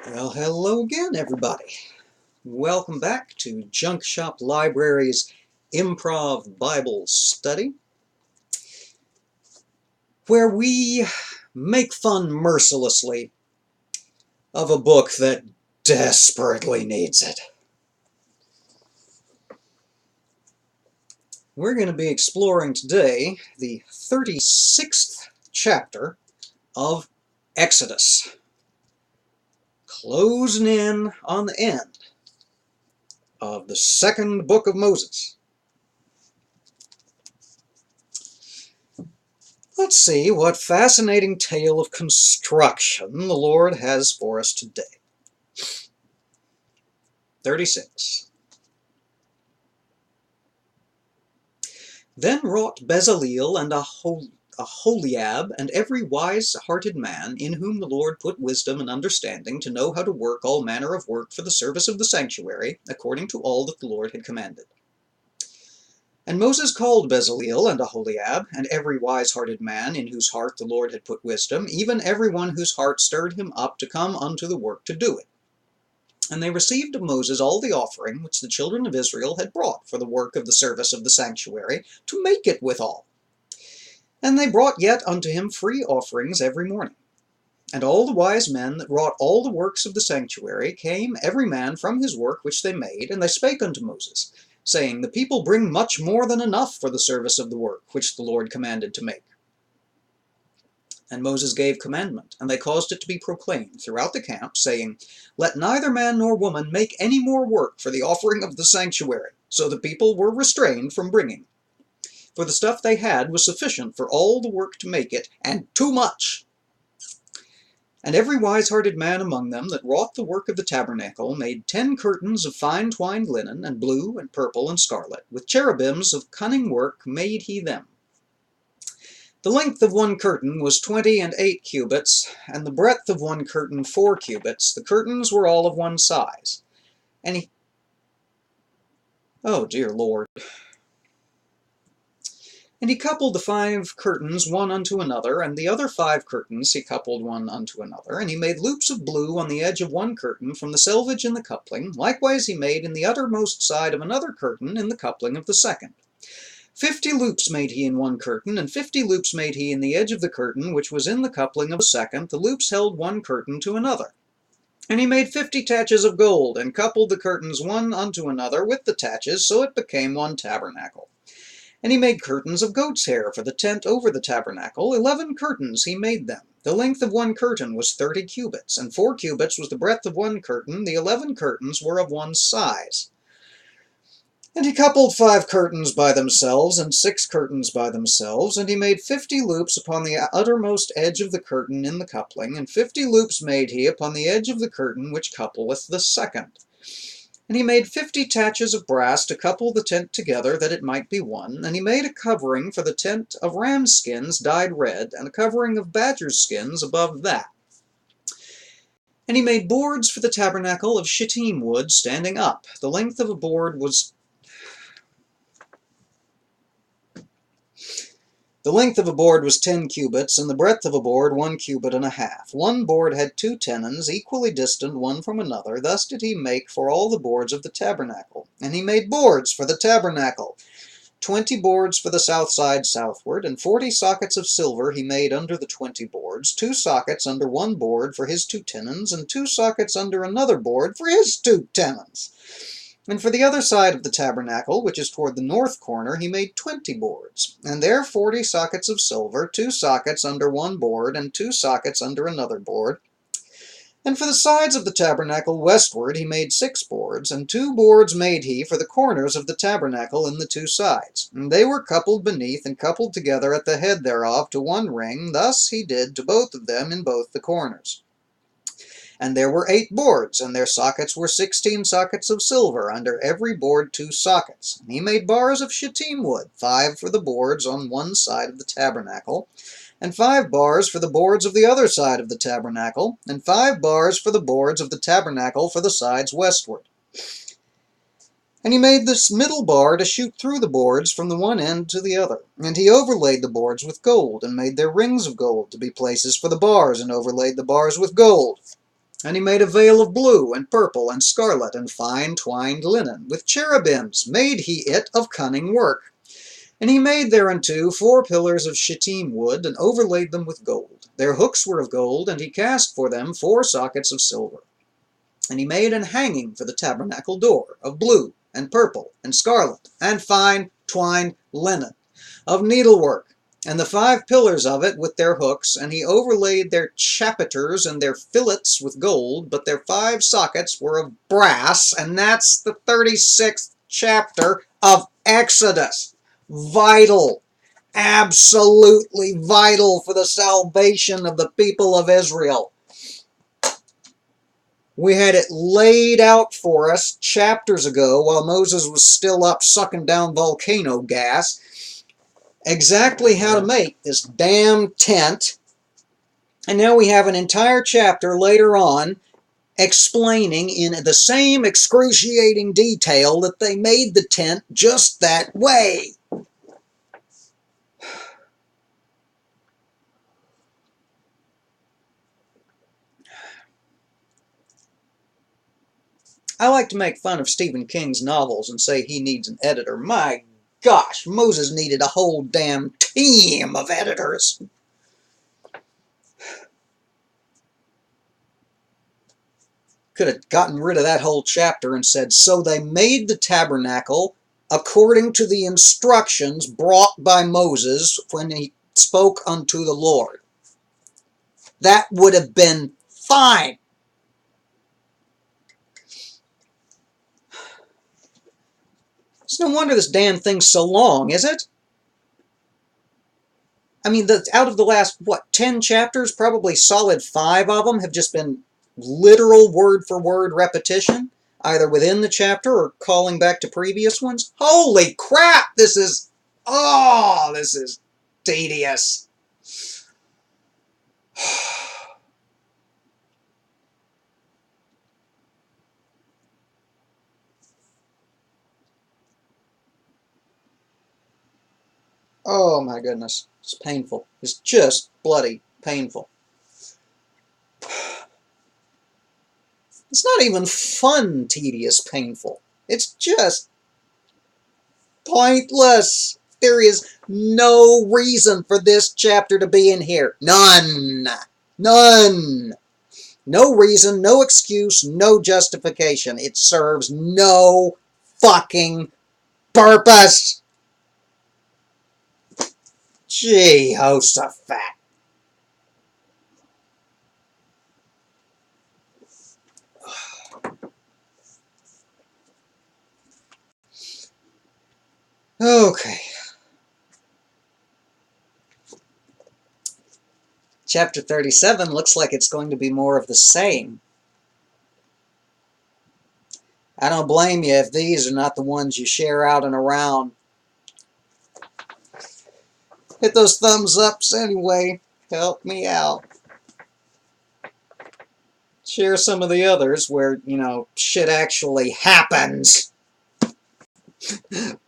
Well, hello again, everybody. Welcome back to Junk Shop Library's Improv Bible Study, where we make fun mercilessly of a book that desperately needs it. We're going to be exploring today the 36th chapter of Exodus, closing in on the end of the second book of Moses. Let's see what fascinating tale of construction the Lord has for us today. 36. Then wrought Bezaleel and Aholiab and every wise-hearted man, in whom the Lord put wisdom and understanding, to know how to work all manner of work for the service of the sanctuary, according to all that the Lord had commanded. And Moses called Bezaleel and Aholiab, and every wise-hearted man, in whose heart the Lord had put wisdom, even every one whose heart stirred him up to come unto the work to do it. And they received of Moses all the offering which the children of Israel had brought for the work of the service of the sanctuary, to make it withal. And they brought yet unto him free offerings every morning. And all the wise men that wrought all the works of the sanctuary came every man from his work which they made, and they spake unto Moses, saying, The people bring much more than enough for the service of the work which the Lord commanded to make. And Moses gave commandment, and they caused it to be proclaimed throughout the camp, saying, Let neither man nor woman make any more work for the offering of the sanctuary. So the people were restrained from bringing. For the stuff they had was sufficient for all the work to make it, and too much. And every wise-hearted man among them that wrought the work of the tabernacle made 10 curtains of fine twined linen, and blue, and purple, and scarlet. With cherubims of cunning work made he them. The length of one curtain was 28 cubits, and the breadth of one curtain 4 cubits. The curtains were all of one size. And he... Oh, dear Lord. And he coupled the 5 curtains one unto another, and the other 5 curtains he coupled one unto another. And he made loops of blue on the edge of one curtain from the selvage in the coupling. Likewise he made in the uttermost side of another curtain in the coupling of the second. 50 loops made he in one curtain, and 50 loops made he in the edge of the curtain which was in the coupling of the second. The loops held one curtain to another. And he made 50 taches of gold, and coupled the curtains one unto another with the taches, so it became one tabernacle. And he made curtains of goat's hair for the tent over the tabernacle. 11 curtains he made them. The length of one curtain was 30 cubits, and 4 cubits was the breadth of one curtain. The 11 curtains were of one size. And he coupled 5 curtains by themselves, and 6 curtains by themselves, and he made 50 loops upon the uttermost edge of the curtain in the coupling, and 50 loops made he upon the edge of the curtain which coupleth the second. And he made 50 taches of brass to couple the tent together, that it might be one. And he made a covering for the tent of ram's skins dyed red, and a covering of badger's skins above that. And he made boards for the tabernacle of shittim wood standing up. The length of a board was 10 cubits, and the breadth of a board 1 cubit and a half. One board had 2 tenons, equally distant one from another. Thus did he make for all the boards of the tabernacle. And he made boards for the tabernacle, 20 boards for the south side southward, and 40 sockets of silver he made under the 20 boards, 2 sockets under one board for his 2 tenons, and 2 sockets under another board for his 2 tenons. And for the other side of the tabernacle, which is toward the north corner, he made 20 boards, and there 40 sockets of silver, 2 sockets under one board, and 2 sockets under another board. And for the sides of the tabernacle westward he made 6 boards, and 2 boards made he for the corners of the tabernacle in the 2 sides. And they were coupled beneath, and coupled together at the head thereof to one ring. Thus he did to both of them in both the corners. And there were 8 boards, and their sockets were 16 sockets of silver, under every board 2 sockets. And he made bars of shittim wood, 5 for the boards on one side of the tabernacle, and 5 bars for the boards of the other side of the tabernacle, and 5 bars for the boards of the tabernacle for the sides westward. And he made this middle bar to shoot through the boards from the one end to the other. And he overlaid the boards with gold, and made their rings of gold to be places for the bars, and overlaid the bars with gold. And he made a veil of blue, and purple, and scarlet, and fine twined linen. With cherubims made he it of cunning work. And he made thereunto 4 pillars of shittim wood, and overlaid them with gold. Their hooks were of gold, and he cast for them 4 sockets of silver. And he made an hanging for the tabernacle door, of blue, and purple, and scarlet, and fine twined linen, of needlework, and the 5 pillars of it with their hooks, and he overlaid their chapiters and their fillets with gold, but their 5 sockets were of brass, and that's the 36th chapter of Exodus. Vital, absolutely vital for the salvation of the people of Israel. We had it laid out for us chapters ago while Moses was still up sucking down volcano gas, exactly how to make this damn tent. And now we have an entire chapter later on explaining in the same excruciating detail that they made the tent just that way. I like to make fun of Stephen King's novels and say he needs an editor. My gosh, Moses needed a whole damn team of editors. Could have gotten rid of that whole chapter and said, so they made the tabernacle according to the instructions brought by Moses when he spoke unto the Lord. That would have been fine. It's no wonder this damn thing's so long, is it? I mean, out of the last, 10 chapters, probably solid 5 of them have just been literal word-for-word repetition, either within the chapter or calling back to previous ones. Holy crap! This is tedious. Oh my goodness. It's painful. It's just bloody painful. It's not even fun, tedious, painful. It's just pointless. There is no reason for this chapter to be in here. None. None. No reason, no excuse, no justification. It serves no fucking purpose. Jehoshaphat. Okay. Chapter 37 looks like it's going to be more of the same. I don't blame you if these are not the ones you share out and around. Hit those thumbs ups anyway. Help me out. Share some of the others where, shit actually happens.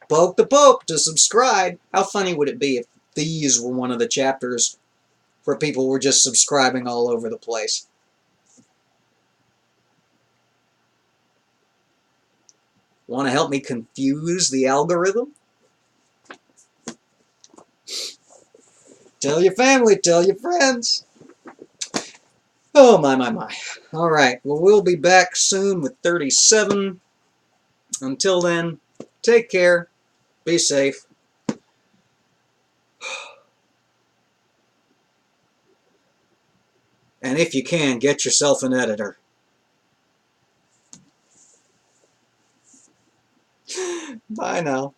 Poke the Pope to subscribe. How funny would it be if these were one of the chapters where people were just subscribing all over the place? Want to help me confuse the algorithm? Tell your family, tell your friends. Oh, my. Alright, well, we'll be back soon with 37. Until then, take care, be safe. And if you can, get yourself an editor. Bye now.